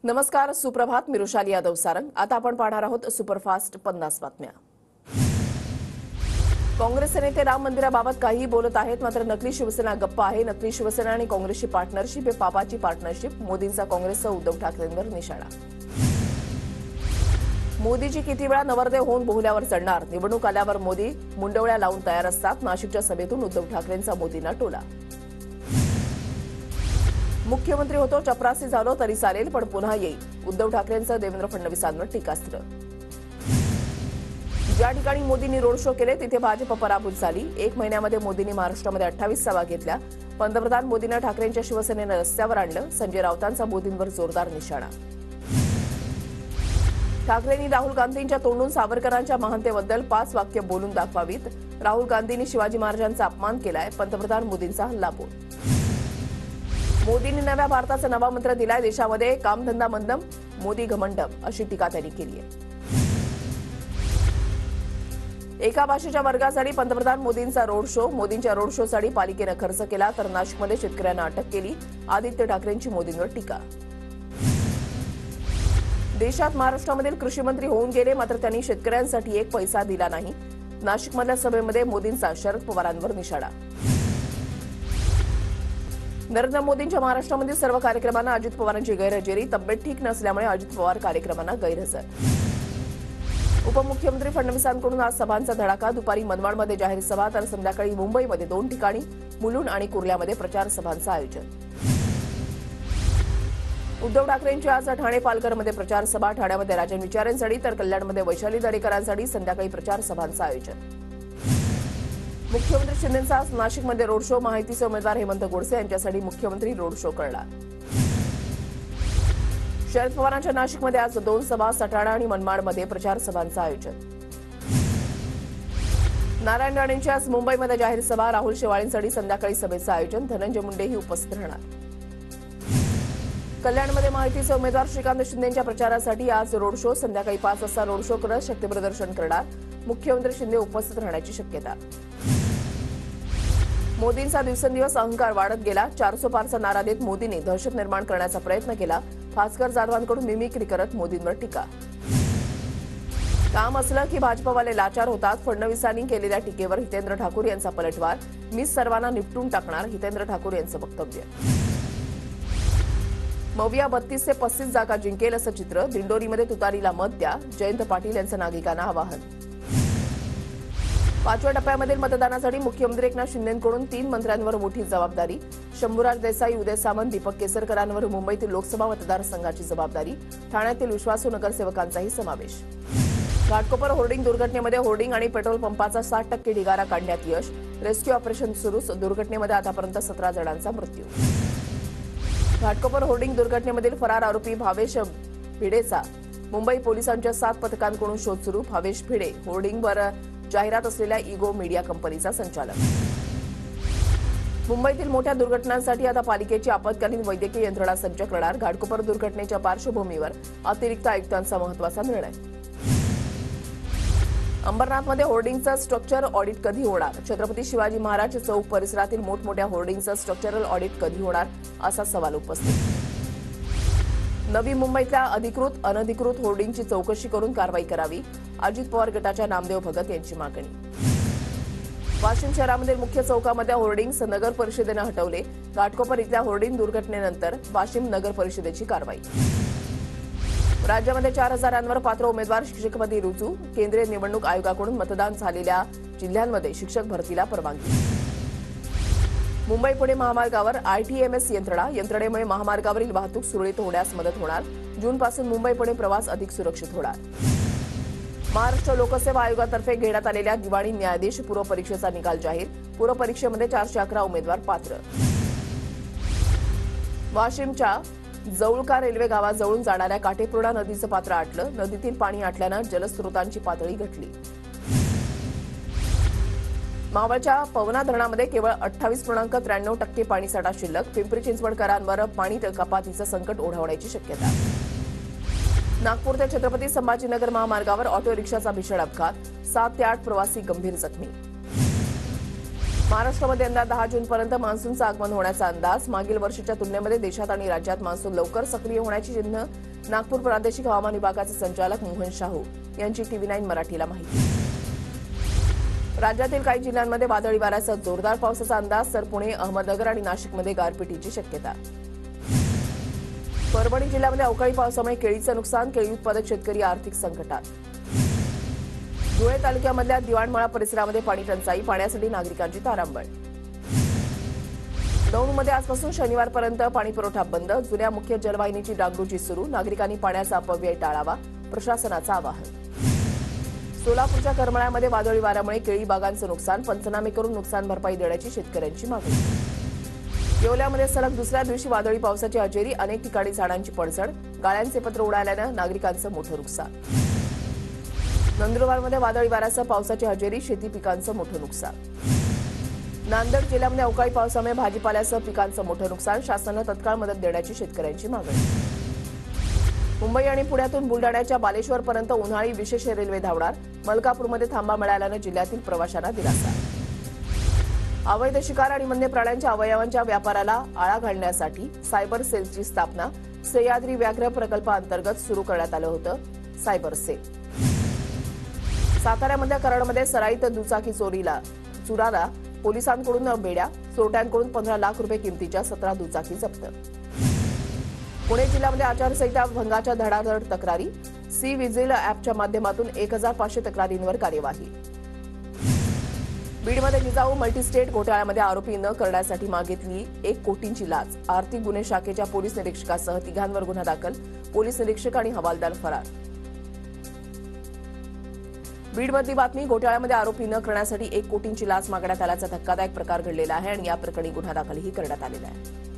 नमस्कार, सुप्रभात. मी रुशाली यादव सारंग. आता आपण पाहणार आहोत सुपरफास्ट 50 बातम्या. काँग्रेसचे नेते राम मंदिराबाबत काहीही बोलत आहेत, मात्र नकली शिवसेना गप्प आहे. नकली शिवसेना आणि काँग्रेसची पार्टनरशिप हे पापाची पार्टनरशिप. मोदींचा काँग्रेससह उद्धव ठाकरेंवर निशाणा. मोदीजी किती वेळा नवरदेव होऊन बोहल्यावर चढणार? निवडणूक आल्यावर मोदी मुंडवळ्या लावून तयार असतात. नाशिकच्या सभेतून उद्धव ठाकरेंचा मोदींना टोला. मुख्यमंत्री होतो, चपरासी झालो तरी चालेल, पण पुन्हा येईल. उद्धव ठाकरेंचं देवेंद्र फडणवीसांवर टीकास्त्र. ज्या ठिकाणी मोदींनी रोड शो केले तिथे भाजप पराभूत झाली. 1 महिन्यामध्ये मोदींनी महाराष्ट्रामध्ये 28 सभा घेतल्या. पंतप्रधान मोदींना ठाकरेंच्या शिवसेनेनं रस्त्यावर आणलं. संजय राऊतांचा मोदींवर जोरदार निशाणा. ठाकरेंनी राहुल गांधींच्या तोंडून सावरकरांच्या महानतेबद्दल 5 वाक्य बोलून दाखवावीत. राहुल गांधींनी शिवाजी महाराजांचा अपमान केलाय. पंतप्रधान मोदींचा हल्लाबोल. मोदींनी नव्या भारताचा नवा मंत्र दिलाय. देशामध्ये कामधंदा मंदम, मोदी घमंडम, अशी टीका त्यांनी केली आहे. एका भाषेच्या वर्गासाठी पंतप्रधान मोदींचा रोड शो. मोदींच्या रोड शोसाठी पालिकेनं खर्च केला, तर नाशिकमध्ये शेतकऱ्यांना अटक केली. आदित्य ठाकरेंची मोदींवर टीका. देशात महाराष्ट्रामधील कृषी मंत्री होऊन गेले, मात्र त्यांनी शेतकऱ्यांसाठी 1 पैसा दिला नाही. नाशिकमधल्या सभेमध्ये मोदींचा शरद पवारांवर निशाणा. नरेंद्र मोदींच्या महाराष्ट्रामधील सर्व कार्यक्रमांना अजित पवारांची गैरहजेरी. तब्येत ठीक नसल्यामुळे अजित पवार कार्यक्रमांना गैरहजर. उपमुख्यमंत्री फडणवीसांकडून आज सभांचा धडाका. दुपारी मनमाडमध्ये जाहीर सभा, तर संध्याकाळी मुंबईमध्ये 2 ठिकाणी मुलुंड आणि कुर्ल्यामध्ये प्रचार सभांचं आयोजन. उद्धव ठाकरेंची आज ठाणे पालघरमध्ये प्रचार सभा. ठाण्यामध्ये राजन विचारेंसाठी तर कल्याणमध्ये वैशाली दरेकरांसाठी संध्याकाळी प्रचार सभांचं आयोजन. मुख्यमंत्री शिंदेंचा आज नाशिकमध्ये रोड शो. महायुतीचे उमेदवार हेमंत गोडसे यांच्यासाठी मुख्यमंत्री रोड शो करणार. शरद पवारांच्या नाशिकमध्ये आज 2 सभा. सटाणा आणि मनमाडमध्ये प्रचार सभांचं आयोजन. नारायण राणेंची आज मुंबईमध्ये जाहीर सभा. राहुल शेवाळेंसाठी संध्याकाळी सभेचं आयोजन. धनंजय मुंडेही उपस्थित राहणार. कल्याणमध्ये महायुतीचे उमेदवार श्रीकांत शिंदेंच्या प्रचारासाठी आज रोड शो. संध्याकाळी 5 वाजता रोड शो करत शक्तीप्रदर्शन करणार. मुख्यमंत्री शिंदे उपस्थित राहण्याची शक्यता. मोदींचा दिवसेंदिवस अहंकार वाढत गेला. 400 पारचा नारा देत मोदींनी दहशत निर्माण करण्याचा प्रयत्न केला. भास्कर जाधवांकडून मिमिक्री करत मोदींवर टीका. काम असलं की भाजपवाले लाचार होतात. फडणवीसांनी केलेल्या टीकेवर हितेंद्र ठाकूर यांचा पलटवार. मीच सर्वांना निपटून टाकणार, हितेंद्र ठाकूर यांचं वक्तव्य. मविया 32 ते 35 जागा जिंकेल असं चित्र. दिंडोरीमध्ये तुतारीला मत द्या, जयंत पाटील यांचं नागरिकांना आवाहन. 5व्या टप्प्यामधील मतदानासाठी मुख्यमंत्री एकनाथ शिंदेंकडून 3 मंत्र्यांवर मोठी जबाबदारी. शंभूराज देसाई, उदय सामंत, दीपक केसरकरांवर मुंबईतील लोकसभा मतदारसंघाची जबाबदारी. ठाण्यातील विश्वासू नगरसेवकांचाही समावेश. घाटकोपर होर्डिंग दुर्घटनेमध्ये होर्डिंग आणि पेट्रोल पंपाचा 60% ढिगारा काढण्यात यश. रेस्क्यू ऑपरेशन सुरूच. दुर्घटनेमध्ये आतापर्यंत 17 जणांचा मृत्यू. घाटकोपर होर्डिंग दुर्घटनेमधील फरार आरोपी भावेश भिडेचा मुंबई पोलिसांच्या 7 पथकांकडून शोध सुरू. भावेश भिडे होर्डिंगवर जाहिरात असलेल्या इगो मीडिया कंपनीचा संचालक. मुंबईतील मोठ्या दुर्घटनांसाठी आता पालिकेची आपत्कालीन वैद्यकीय यंत्रणा सज्ज करणार. घाटकोपर दुर्घटनेच्या पार्श्वभूमीवर अतिरिक्त आयुक्तांचा महत्त्वाचा निर्णय. अंबरनाथमध्ये होर्डिंगचं स्ट्रक्चर ऑडिट कधी होणार? छत्रपती शिवाजी महाराज चौक परिसरातील मोठमोठ्या होर्डिंगचं स्ट्रक्चरल ऑडिट कधी होणार, असा सवाल उपस्थित. नवी मुंबईतल्या अधिकृत अनधिकृत होर्डिंगची चौकशी करून कारवाई करावी. अजित पवार गटाच्या नामदेव भगत यांची मागणी. वाशिम शहरामधील मुख्य चौकामध्ये होर्डिंग्स नगर परिषदेनं हटवले. घाटकोपर इथल्या होर्डिंग दुर्घटनेनंतर वाशिम नगर परिषदेची कारवाई. राज्यामध्ये 4000 पात्र उमेदवार शिक्षकपदी रुजू. केंद्रीय निवडणूक आयोगाकडून मतदान झालेल्या जिल्ह्यांमध्ये शिक्षक भरतीला परवानगी. मुंबई पुणे महामार्गावर ITMS यंत्रणेमुळे महामार्गावरील वाहतूक सुरळीत होण्यास मदत होणार. जूनपासून मुंबई पुणे प्रवास अधिक सुरक्षित होणार. महाराष्ट्र लोकसेवा आयोगातर्फे घेण्यात आलेल्या दिवाणी न्यायाधीश पूर्व परीक्षेचा निकाल जाहीर. पूर्व परीक्षेमध्ये 411 उमेदवार पात्र. वाशिमच्या जवळका रेल्वे गावाजवळून जाणाऱ्या काटेपूर्णा नदीचं पात्र आटलं. नदीतील पाणी आटल्यानं जलस्रोतांची पातळी घटली. मावळच्या पवना धरणामध्ये केवळ 28.93% पाणीसाठा शिल्लक. पिंपरी चिंचवडकरांवर पाणी कपातीचं संकट ओढावण्याची शक्यता. नागपूर ते छत्रपती संभाजीनगर महामार्गावर ऑटो रिक्षाचा भीषण अपघात. 7 ते 8 प्रवासी गंभीर जखमी. महाराष्ट्रामध्ये यंदा 10 जूनपर्यंत मान्सूनचं आगमन होण्याचा अंदाज. मागील वर्षीच्या तुलनेमध्ये देशात आणि राज्यात मान्सून लवकर सक्रिय होण्याची चिन्ह. नागपूर प्रादेशिक हवामान विभागाचे संचालक मोहन शाहू यांची TV9 मराठीला माहिती. राज्यातील काही जिल्ह्यांमध्ये वादळी वाऱ्यासह जोरदार पावसाचा अंदाज. तर पुणे, अहमदनगर आणि नाशिकमध्ये गारपिटीची शक्यता. परभणी जिल्ह्यामध्ये अवकाळी पावसामुळे केळीचं नुकसान. केळी उत्पादक शेतकरी आर्थिक संकटात. धुळे तालुक्यामधल्या दिवाणमाळा परिसरामध्ये पाणी टंचाई. पाण्यासाठी नागरिकांची तारांबळ. दौंडमध्ये आजपासून शनिवारपर्यंत पाणीपुरवठा बंद. जुन्या मुख्य जलवाहिनीची डागडुजी सुरू. नागरिकांनी पाण्याचा अपव्यय टाळावा, प्रशासनाचं आवाहन. सोलापूरच्या करमाळ्यामध्ये वादळी वाऱ्यामुळे केळी बागांचं नुकसान. पंचनामे करून नुकसान भरपाई देण्याची शेतकऱ्यांची मागणी. येवल्यामध्ये सलग दुसऱ्या दिवशी वादळी पावसाची हजेरी. अनेक ठिकाणी झाडांची पडझड. गाळ्यांचे पत्र उडाल्यानं नागरिकांचं मोठं नुकसान. नंदुरबारमध्ये वादळी वाऱ्यासह पावसाची हजेरी. शेती पिकांचं मोठं नुकसान. नांदेड जिल्ह्यामध्ये अवकाळी पावसामुळे भाजीपाल्यासह पिकांचं मोठं नुकसान. शासनानं तत्काळ मदत देण्याची शेतकऱ्यांची मागणी. मुंबई आणि पुण्यातून बुलडाण्याच्या बालेश्वरपर्यंत उन्हाळी विशेष रेल्वे धावणार. मलकापूरमध्ये थांबा मिळाल्यानं जिल्ह्यातील प्रवाशांना दिलासा. अवैध शिकार आणि वन्य प्राण्यांच्या अवयवांच्या व्यापाराला आळा घालण्यासाठी सायबर सेलची स्थापना. सह्याद्री व्याघ्र प्रकल्पाअंतर्गत सुरू करण्यात आलं होतं सायबर सेल. साताऱ्यामधल्या कराडमध्ये सराईत दुचाकी चोराला पोलिसांकडून बेड्या. चोरट्यांकडून 15 लाख रुपये किमतीच्या 17 दुचाकी जप्त. पुणे जिल्ह्यामध्ये आचारसंहिता भंगाच्या धडाधड तक्रारी. सी विजिल अॅपच्या माध्यमातून 1500 तक्रारींवर कार्यवाही. बीडमध्ये जिजाऊ मल्टीस्टेट घोटाळ्यामध्ये आरोपी न करण्यासाठी मागितली 1 कोटींची लाच. आर्थिक गुन्हे शाखेच्या पोलीस निरीक्षकासह 3 गुन्हा दाखल. पोलीस निरीक्षक आणि हवालदार फरार. बीडमधली बातमी. घोटाळ्यामध्ये आरोपी न करण्यासाठी 1 कोटींची लाच मागण्यात आल्याचा धक्कादायक प्रकार घडलेला आहे आणि या प्रकरणी गुन्हा दाखलही करण्यात आलेला आहे.